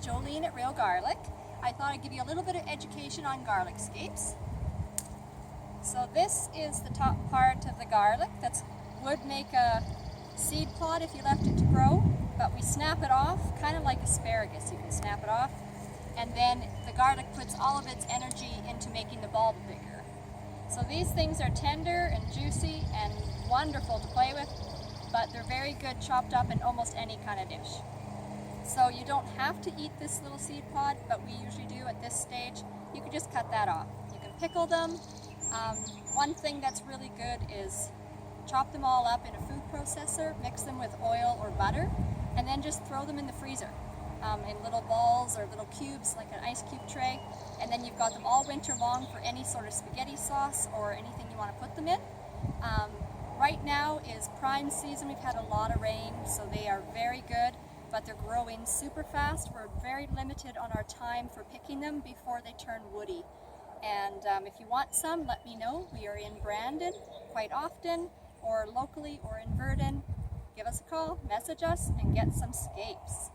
Jolene at Real Garlic. I thought I'd give you a little bit of education on garlic scapes. So this is the top part of the garlic that would make a seed pod if you left it to grow, but we snap it off, kind of like asparagus. You can snap it off, and then the garlic puts all of its energy into making the bulb bigger. So these things are tender and juicy and wonderful to play with, but they're very good chopped up in almost any kind of dish. So you don't have to eat this little seed pod, but we usually do at this stage. You can just cut that off. You can pickle them. One thing that's really good is chop them all up in a food processor, mix them with oil or butter, and then just throw them in the freezer in little balls or little cubes like an ice cube tray, and then you've got them all winter long for any sort of spaghetti sauce or anything you want to put them in. Right now is prime season. We've had a lot of rain, so they are very good, but they're growing super fast. We're very limited on our time for picking them before they turn woody. And if you want some, let me know. We are in Brandon quite often, or locally or in Verdon. Give us a call, message us, and get some scapes.